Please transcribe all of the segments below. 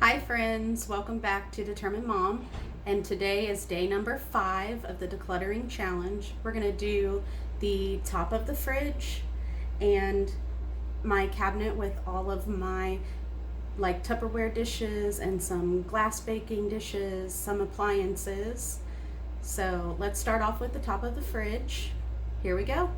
Hi friends, welcome back to Determined Mom, and today is day number 5 of the decluttering challenge. We're going to do the top of the fridge and my cabinet with all of my Tupperware dishes and some glass baking dishes, some appliances. So let's start off with the top of the fridge. Here we go.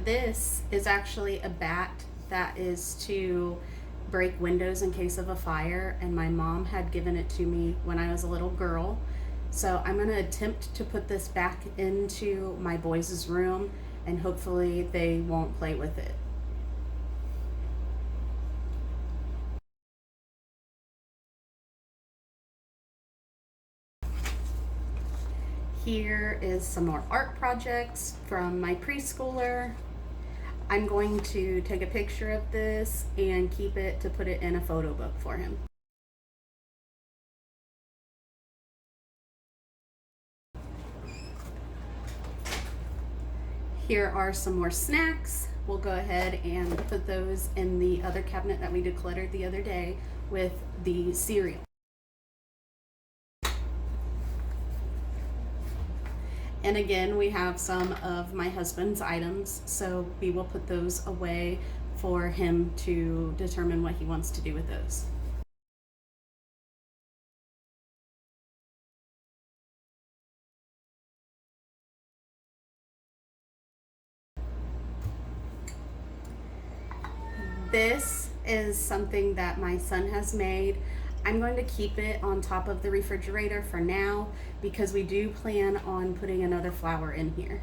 This is actually a bat that is to break windows in case of a fire, and my mom had given it to me when I was a little girl. So I'm going to attempt to put this back into my boys' room, and hopefully they won't play with it. Here is some more art projects from my preschooler. I'm going to take a picture of this and keep it to put it in a photo book for him. Here are some more snacks. We'll go ahead and put those in the other cabinet that we decluttered the other day with the cereal. And again, we have some of my husband's items, so we will put those away for him to determine what he wants to do with those. This is something that my son has made. I'm going to keep it on top of the refrigerator for now because we do plan on putting another flower in here.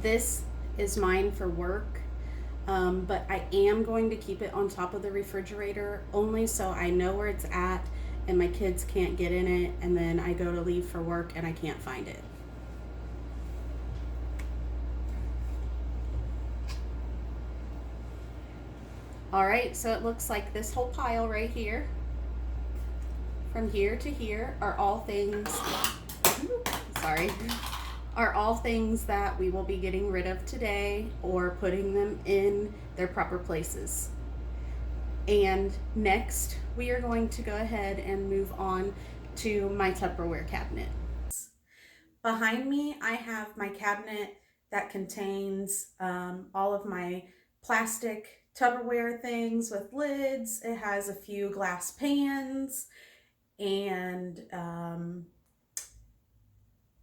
This is mine for work, but I am going to keep it on top of the refrigerator only so I know where it's at and my kids can't get in it, and then I go to leave for work and I can't find it. All right, so it looks like this whole pile right here, from here to here, are all things, sorry, are all things that we will be getting rid of today or putting them in their proper places. And next, we are going to go ahead and move on to my Tupperware cabinet. Behind me, I have my cabinet that contains all of my plastic Tupperware things with lids. It has a few glass pans and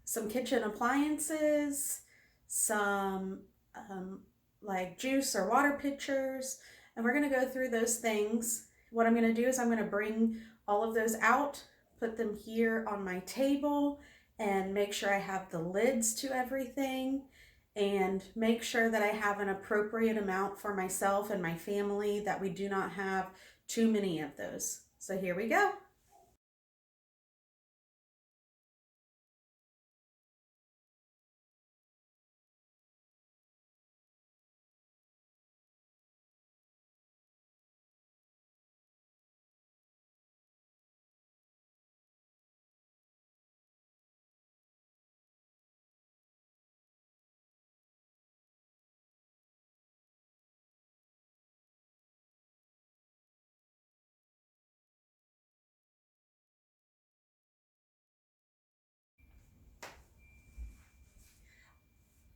some kitchen appliances, some like juice or water pitchers, and we're going to go through those things. What I'm going to do is I'm going to bring all of those out, put them here on my table, and make sure I have the lids to everything, and make sure that I have an appropriate amount for myself and my family, that we do not have too many of those. So here we go.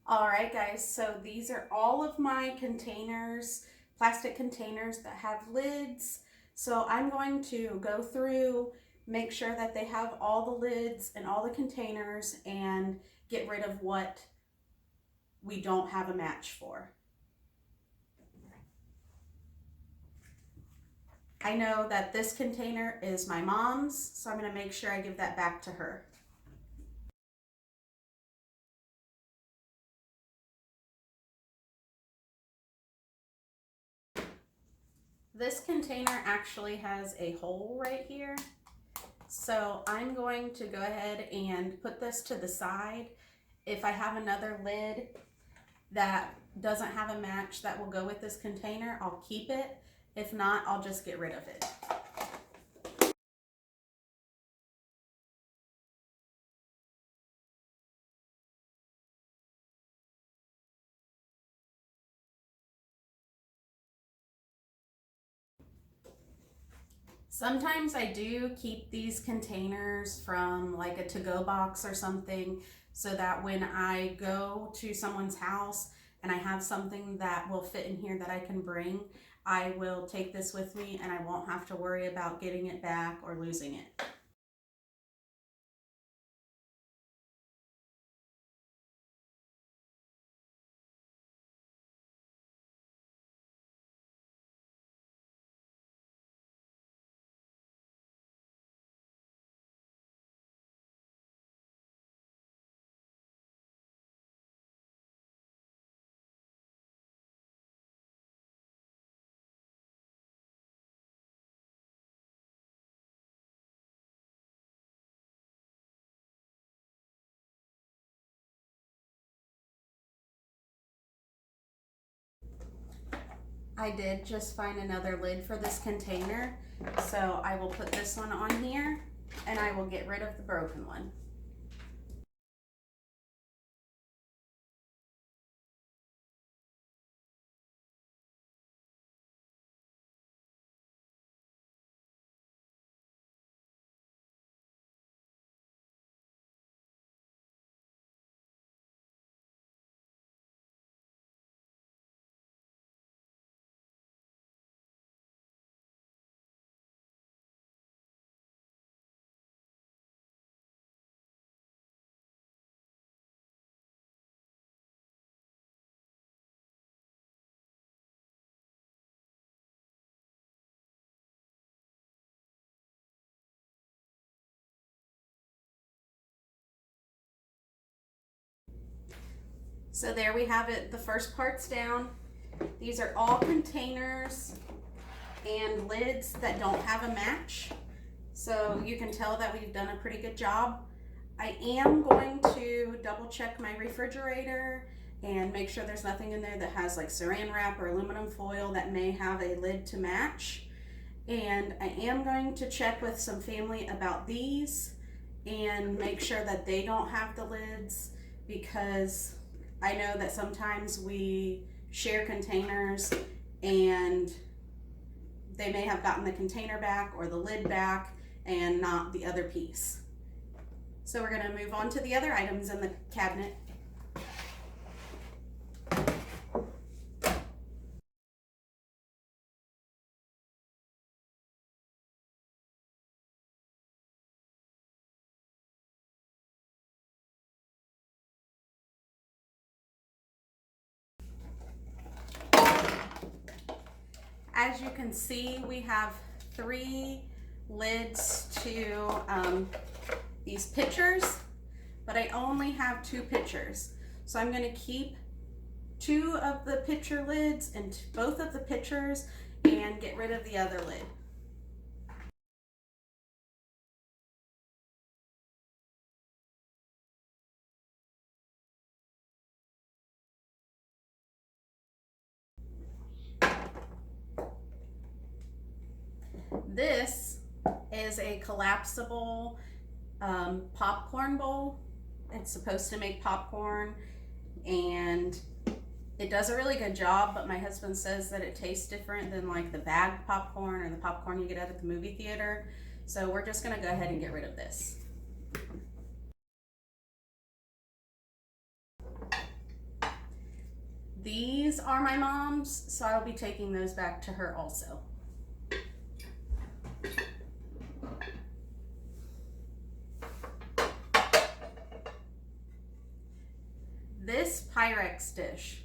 All right, guys, so these are all of my containers, plastic containers that have lids. So I'm going to go through, make sure that they have all the lids and all the containers, and get rid of what we don't have a match for. I know that this container is my mom's, so I'm going to make sure I give that back to her. This container actually has a hole right here. So I'm going to go ahead and put this to the side. If I have another lid that doesn't have a match that will go with this container, I'll keep it. If not, I'll just get rid of it. Sometimes I do keep these containers from like a to-go box or something, so that when I go to someone's house and I have something that will fit in here that I can bring, I will take this with me and I won't have to worry about getting it back or losing it. I did just find another lid for this container, so I will put this one on here and I will get rid of the broken one. So there we have it, the first part's down. These are all containers and lids that don't have a match. So you can tell that we've done a pretty good job. I am going to double check my refrigerator and make sure there's nothing in there that has like saran wrap or aluminum foil that may have a lid to match. And I am going to check with some family about these and make sure that they don't have the lids, because I know that sometimes we share containers and they may have gotten the container back or the lid back and not the other piece. So we're going to move on to the other items in the cabinet. As you can see, we have 3 lids to these pitchers, but I only have 2 pitchers. So I'm going to keep 2 of the pitcher lids and both of the pitchers and get rid of the other lid. This is a collapsible popcorn bowl. It's supposed to make popcorn and it does a really good job, but my husband says that it tastes different than like the bagged popcorn or the popcorn you get out at the movie theater. So we're just gonna go ahead and get rid of this. These are my mom's, so I'll be taking those back to her also. This Pyrex dish,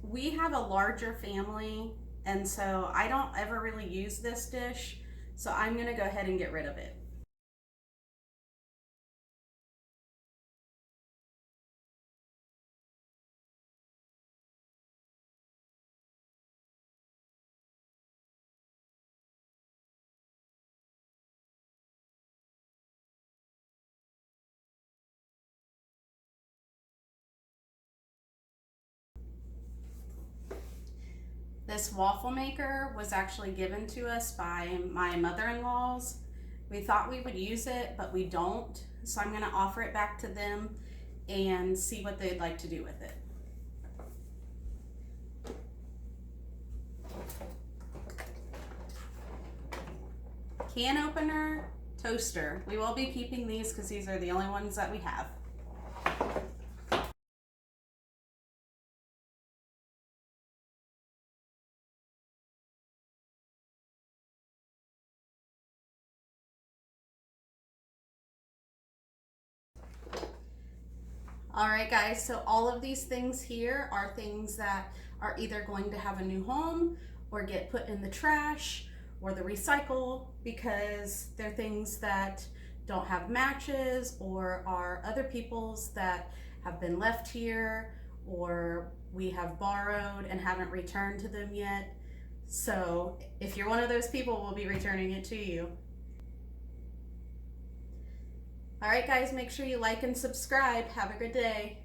we have a larger family, and so I don't ever really use this dish, so I'm gonna go ahead and get rid of it. This waffle maker was actually given to us by my mother-in-laws. We thought we would use it, but we don't. So I'm gonna offer it back to them and see what they'd like to do with it. Can opener, toaster. We will be keeping these because these are the only ones that we have. All right, guys, so all of these things here are things that are either going to have a new home or get put in the trash or the recycle because they're things that don't have matches or are other people's that have been left here or we have borrowed and haven't returned to them yet. So if you're one of those people, we'll be returning it to you. All right, guys, make sure you like and subscribe. Have a good day.